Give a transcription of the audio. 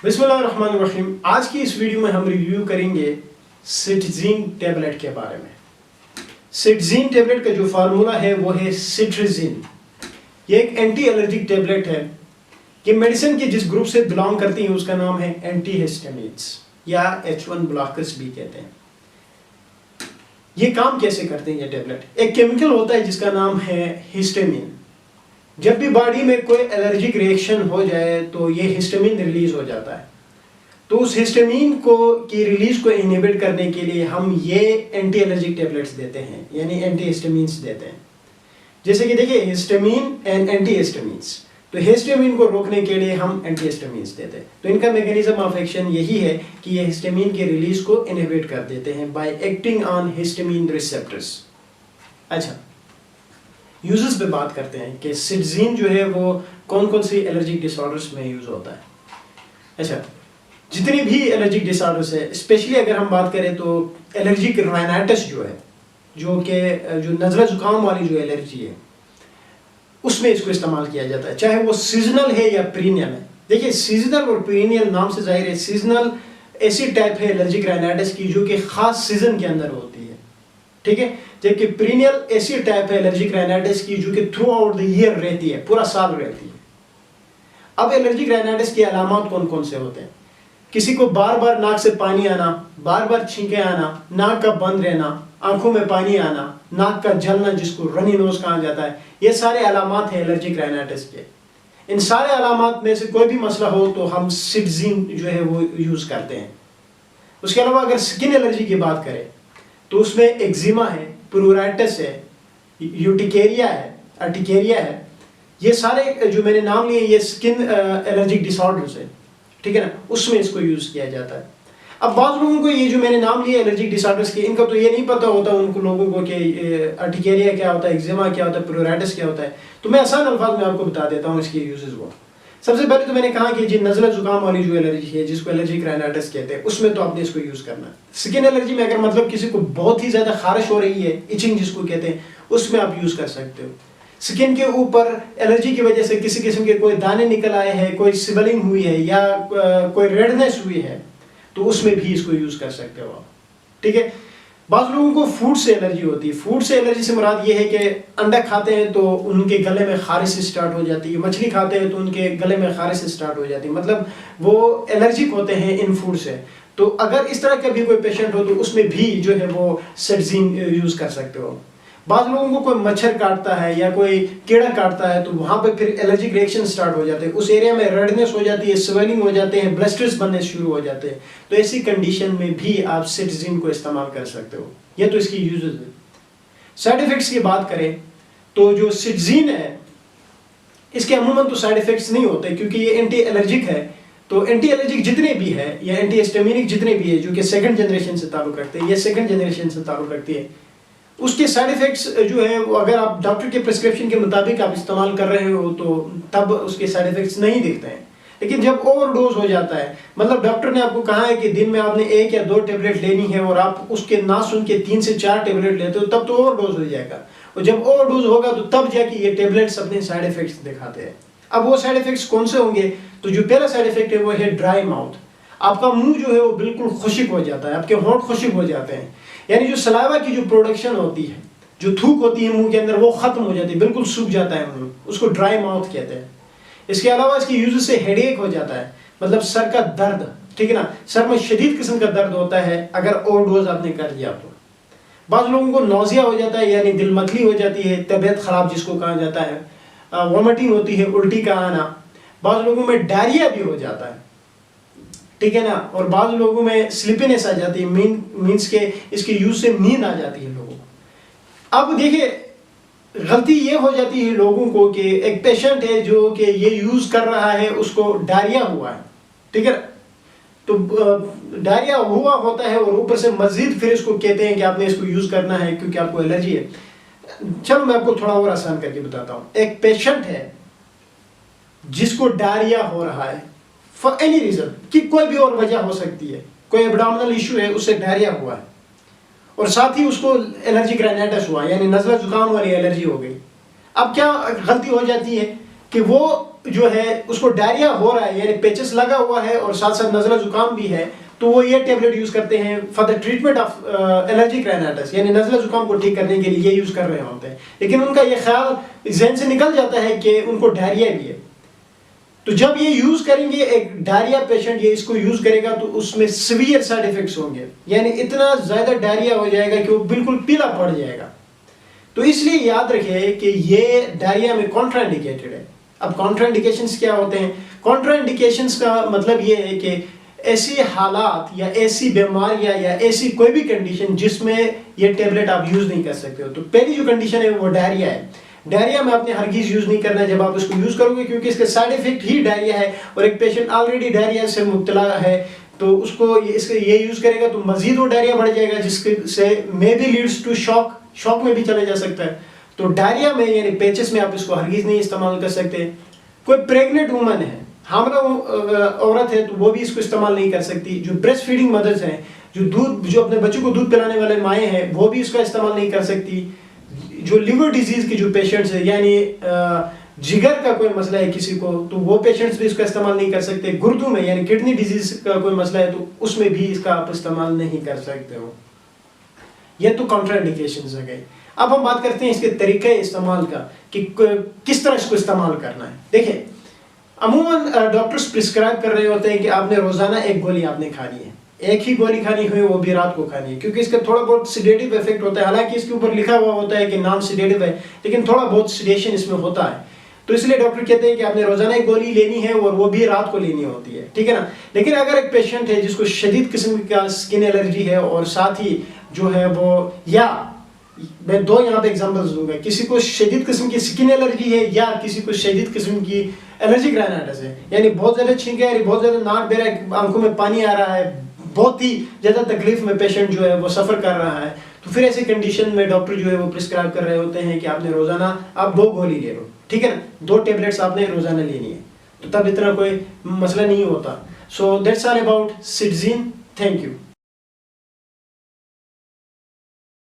بسم اللہ الرحمن الرحیم. آج کی اس ویڈیو میں ہم ریویو کریں گے سٹزین ٹیبلٹ کے بارے میں. سٹزین ٹیبلٹ کا جو فارمولا ہے وہ ہے سٹرزین. یہ ایک اینٹی الرجک ٹیبلٹ ہے. یہ میڈیسن کے جس گروپ سے بلانگ کرتی ہیں اس کا نام ہے اینٹی ہسٹامینز یا H1 بلاکرز بھی کہتے ہیں. یہ کام کیسے کرتے ہیں یہ ٹیبلٹ؟ ایک کیمیکل ہوتا ہے جس کا نام ہے ہسٹامین. جب بھی باڈی میں کوئی الرجک ریئیکشن ہو جائے تو یہ ہسٹامین ریلیز ہو جاتا ہے. تو اس ہسٹامین کی ریلیز کو انہیبٹ کرنے کے لیے ہم یہ اینٹی الرجک ٹیبلٹس دیتے ہیں، یعنی اینٹی ہسٹامینز دیتے ہیں. جیسے کہ دیکھیے ہسٹامین اینڈ اینٹی ہسٹامینز. تو ہسٹامین کو روکنے کے لیے ہم اینٹی ہسٹامینز دیتے ہیں. تو ان کا میکینزم آف ایکشن یہی ہے کہ یہ ہسٹامین کی ریلیز کو انہیبٹ کر دیتے ہیں by acting on histamine receptors. اچھا، یوزز پہ بات کرتے ہیں کہ سٹزین جو ہے وہ کون کون سی الرجک ڈس آرڈرز میں یوز ہوتا ہے. اچھا، جتنی بھی الرجک ڈس آرڈرز ہے، اسپیشلی اگر ہم بات کریں تو الرجک رائنائٹس جو ہے، جو نزلہ زکام والی جو الرجی ہے، اس میں اس کو استعمال کیا جاتا ہے، چاہے وہ سیزنل ہے یا پرینیل ہے. دیکھیے سیزنل اور پرینیل نام سے ظاہر ہے، سیزنل ایسی ٹائپ ہے الرجک رائنائٹس کی جو کہ خاص سیزن کے اندر ہوتی ہے، ٹھیک ہے. جبکہ پرینیل ایسی ٹائپ ہے الرجک رائنائٹس کی جو کہ تھرو آؤٹ دی ایئر رہتی ہے، پورا سال رہتی ہے. اب الرجک رائنائٹس کی علامات کون کون سے ہوتے ہیں؟ کسی کو بار بار ناک سے پانی آنا، بار بار چھینکیں آنا، ناک کا بند رہنا، آنکھوں میں پانی آنا، ناک کا جلنا جس کو رنی نوز کہا جاتا ہے، یہ سارے علامات ہیں الرجک رائنائٹس کے. ان سارے علامات میں سے کوئی بھی مسئلہ ہو تو ہم سٹزین جو ہے وہ یوز کرتے ہیں. اس کے علاوہ اگر سکن الرجی کی بات کریں تو اس میں ایگزیما ہے، پرورائٹس ہے، یوٹیکیریا ہے، ارٹیکیریا ہے. یہ سارے جو میں نے نام لیے یہ سکن الرجک ڈس آرڈرز ہیں، ٹھیک ہے نا. اس میں اس کو یوز کیا جاتا ہے. اب بعض لوگوں کو یہ جو میں نے نام لیے الرجک ڈس آرڈرز کے، ان کا تو یہ نہیں پتہ ہوتا ان کو لوگوں کو کہ ارٹیکیریا کیا ہوتا ہے، ایگزیما کیا ہوتا ہے، پرورائٹس کیا ہوتا ہے. تو میں آسان الفاظ میں آپ کو بتا دیتا ہوں اس کے یوزز کو. سب سے پہلے تو میں نے کہا کہ نزلہ زکام والی جو الرجی ہے جس کو الرجک رائنائٹس کہتے ہیں، اس میں تو آپ نے اس کو یوز کرنا ہے. سکن الرجی میں اگر مطلب کسی کو بہت ہی زیادہ خارش ہو رہی ہے، ایچنگ جس کو کہتے ہیں، اس میں آپ یوز کر سکتے ہو. سکن کے اوپر الرجی کی وجہ سے کسی قسم کے کوئی دانے نکل آئے ہیں، کوئی سویلنگ ہوئی ہے یا کوئی ریڈنس ہوئی ہے، تو اس میں بھی اس کو یوز کر سکتے ہو آپ، ٹھیک ہے. بعض لوگوں کو فوڈ سے الرجی ہوتی ہے. فوڈ سے الرجی سے مراد یہ ہے کہ انڈا کھاتے ہیں تو ان کے گلے میں خارش اسٹارٹ ہو جاتی ہے، مچھلی کھاتے ہیں تو ان کے گلے میں خارش اسٹارٹ ہو جاتی ہے، مطلب وہ الرجک ہوتے ہیں ان فوڈ سے. تو اگر اس طرح کا بھی کوئی پیشنٹ ہو تو اس میں بھی جو ہے وہ سٹزین یوز کر سکتے ہو. بعض لوگوں کو کوئی مچھر کاٹتا ہے یا کوئی کیڑا کاٹتا ہے تو وہاں پہ پھر الرجک ریئیکشن سٹارٹ ہو جاتے ہیں، اس ایریا میں ریڈنس ہو جاتی ہے، سویلنگ ہو جاتے ہیں، بلسٹرز بننے شروع ہو جاتے ہیں. تو ایسی کنڈیشن میں بھی آپ سٹزین کو استعمال کر سکتے ہو. یہ تو اس کی یوزز ہے. سائیڈ ایفیکٹس کی بات کریں تو جو سٹزین ہے اس کے عموماً تو سائیڈ ایفیکٹس نہیں ہوتے کیونکہ یہ اینٹی الرجک ہے. تو اینٹی الرجک جتنے بھی ہے یا اینٹی ہسٹامینک جتنے بھی ہے جو کہ سیکنڈ جنریشن سے تعلق رکھتے ہیں، یہ سیکنڈ جنریشن سے تعلق رکھتی ہے، اس کے سائیڈ ایفیکٹس جو ہے وہ اگر آپ ڈاکٹر کے پرسکرپشن کے مطابق آپ استعمال کر رہے ہو تو تب اس کے سائیڈ ایفیکٹس نہیں دکھتے ہیں. لیکن جب اوور ڈوز ہو جاتا ہے، مطلب ڈاکٹر نے آپ کو کہا ہے کہ دن میں آپ نے 1 یا 2 ٹیبلٹ لینی ہے اور آپ اس کے نہ سن کے 3 سے 4 ٹیبلٹ لیتے ہو تب تو اوور ڈوز ہو جائے گا. اور جب اوور ڈوز ہوگا تو تب جا کے یہ ٹیبلٹس اپنے سائیڈ ایفیکٹس دکھاتے ہیں. اب وہ سائیڈ ایفیکٹس کون سے ہوں گے؟ تو جو پہلا سائیڈ ایفیکٹ ہے وہ ہے ڈرائی ماؤتھ. آپ کا منہ جو ہے وہ بالکل خشک ہو جاتا ہے، آپ کے ہونٹ خشک ہو جاتے ہیں، یعنی جو سلائیوا کی جو پروڈکشن ہوتی ہے، جو تھوک ہوتی ہے منہ کے اندر، وہ ختم ہو جاتی ہے، بالکل سوکھ جاتا ہے منہ. اس کو ڈرائی ماؤتھ کہتے ہیں. اس کے علاوہ اس کی یوز سے ہیڈ ایک ہو جاتا ہے، مطلب سر کا درد، ٹھیک ہے نا، سر میں شدید قسم کا درد ہوتا ہے اگر اوور ڈوز آپ نے کر لیا تو. بعض لوگوں کو نوزیا ہو جاتا ہے، یعنی دل متلی ہو جاتی ہے، طبیعت خراب جس کو کہا جاتا ہے، وومٹنگ ہوتی ہے، الٹی کا آنا. بعض لوگوں میں ڈائریا بھی ہو جاتا ہے، ٹھیک ہے نا. اور بعض لوگوں میں سلیپینس آ جاتی ہے، مینس کے اس کی یوز سے نیند آ جاتی ہے لوگوں کو. اب دیکھیں غلطی یہ ہو جاتی ہے لوگوں کو کہ ایک پیشنٹ ہے جو کہ یہ یوز کر رہا ہے، اس کو ڈائریا ہوا ہے، ٹھیک ہے. تو ڈائریا ہوا ہوتا ہے اور اوپر سے مزید پھر اس کو کہتے ہیں کہ آپ نے اس کو یوز کرنا ہے کیونکہ آپ کو الرجی ہے. چلو میں آپ کو تھوڑا اور آسان کر کے بتاتا ہوں. ایک پیشنٹ ہے جس کو ڈائریا ہو رہا ہے فار اینی ریزن، کہ کوئی بھی اور وجہ ہو سکتی ہے، کوئی ایبڈومینل ایشو ہے، اس سے ڈائریا ہوا ہے اور ساتھ ہی اس کو الرجک رائنائٹس ہوا، یعنی نزلہ زکام والی الرجی ہو گئی. اب کیا غلطی ہو جاتی ہے کہ وہ جو ہے اس کو ڈائریا ہو رہا ہے یعنی پیچس لگا ہوا ہے اور ساتھ ساتھ نزلہ زکام بھی ہے تو وہ یہ ٹیبلٹ یوز کرتے ہیں for the treatment of allergic rhinitis یعنی نزلہ زکام کو ٹھیک کرنے کے لیے یہ یوز کر رہے ہوتے ہیں، لیکن ان کا یہ خیال ذہن سے نکل جاتا ہے کہ ان کو ڈائریا بھی ہے. تو جب یہ یوز کریں گے ایک ڈائریا پیشنٹ یہ اس کو یوز کرے گا تو اس میں سیویئر سائیڈ افیکٹس ہوں گے، یعنی اتنا زیادہ ڈائریا ہو جائے گا کہ وہ بالکل پیلا پڑ جائے گا. تو اس لیے یاد رکھیں کہ یہ ڈائریا میں کانٹرا انڈیکیٹڈ ہے. اب کانٹرا انڈیکیشنز کیا ہوتے ہیں؟ کانٹرا انڈیکیشنز کا مطلب یہ ہے کہ ایسی حالات یا ایسی بیماریاں یا ایسی کوئی بھی کنڈیشن جس میں یہ ٹیبلٹ آپ یوز نہیں کر سکتے ہو. تو پہلی جو کنڈیشن ہے وہ ڈائریا ہے. ڈائریا میں آپ نے ہرگز یوز نہیں کرنا جب آپ اس کو یوز کرو گے، کیونکہ اس کا سائیڈ افیکٹ ہی ڈائریا ہے اور ایک پیشنٹ آلریڈی ڈائریا سے مبتلا ہے تو اس کو یہ یوز کرے گا تو مزید وہ ڈائریا بڑھ جائے گا جس سے مے بی لیڈس ٹو شوک میں بھی چلا جا سکتا ہے. تو ڈائریا میں یعنی پیچز میں آپ اس کو ہرگز نہیں استعمال کر سکتے. کوئی پریگننٹ وومن ہے، حاملہ عورت ہے تو وہ بھی اس کو استعمال نہیں کر سکتی. جو بریسٹ فیڈنگ مدرز ہیں، جو اپنے بچوں کو دودھ پلانے والے مائیں ہیں وہ بھی اس کا استعمال نہیں کر سکتی. جو لیور ڈیزیز کی جو پیشنٹس ہیں یعنی جگر کا کوئی مسئلہ ہے کسی کو تو وہ پیشنٹس بھی اس کا استعمال نہیں کر سکتے. گردوں میں یعنی کڈنی ڈیزیز کا کوئی مسئلہ ہے تو اس میں بھی اس کا آپ استعمال نہیں کر سکتے ہو. یہ تو کانٹرا انڈیکیشنز ہو گئی. اب ہم بات کرتے ہیں اس کے طریقہ استعمال کا کہ کس طرح اس کو استعمال کرنا ہے. دیکھیں عموماً ڈاکٹرز پرسکرائب کر رہے ہوتے ہیں کہ آپ نے روزانہ ایک گولی آپ نے کھانی ہے، ایک ہی گولی کھانی ہوئی وہ بھی رات کو کھانی ہے، کیونکہ اس کا تھوڑا بہت سیڈیٹیو افیکٹ ہوتا ہے. حالانکہ اس کے اوپر لکھا ہوا ہوتا ہے کہ نان سیڈیٹیو ہے لیکن تھوڑا بہت سیڈیشن اس میں ہوتا ہے. تو اس لیے ڈاکٹر کہتے ہیں کہ آپ نے روزانہ ایک گولی لینی ہے اور وہ بھی رات کو لینی ہوتی ہے، ٹھیک ہے نا. لیکن اگر ایک پیشنٹ ہے جس کو شدید قسم کا اسکن الرجی ہے اور ساتھ ہی جو ہے وہ یا میں دو یہاں پہ ایگزامپلز دوں گا، کسی کو شدید قسم کی اسکن الرجی ہے یا کسی کو شدید قسم کی الرجک رائنائٹس ہے، یعنی بہت زیادہ چھینکیں آ رہی، بہت زیادہ ناک بہ رہا ہے، آنکھوں میں پانی آ رہا ہے، بہت ہی زیادہ تکلیف میں پیشنٹ جو ہے وہ سفر کر رہا ہے. تو پھر ایسی کنڈیشن میں ڈاکٹر جو ہے وہ پرسکرائب کر رہے ہوتے ہیں کہ آپ نے روزانہ آپ 2 گولی لے لو، ٹھیک ہے نا، 2 ٹیبلٹس آپ نے روزانہ لینی ہے. تو تب اتنا کوئی مسئلہ نہیں ہوتا. So that's all about citizen. Thank you.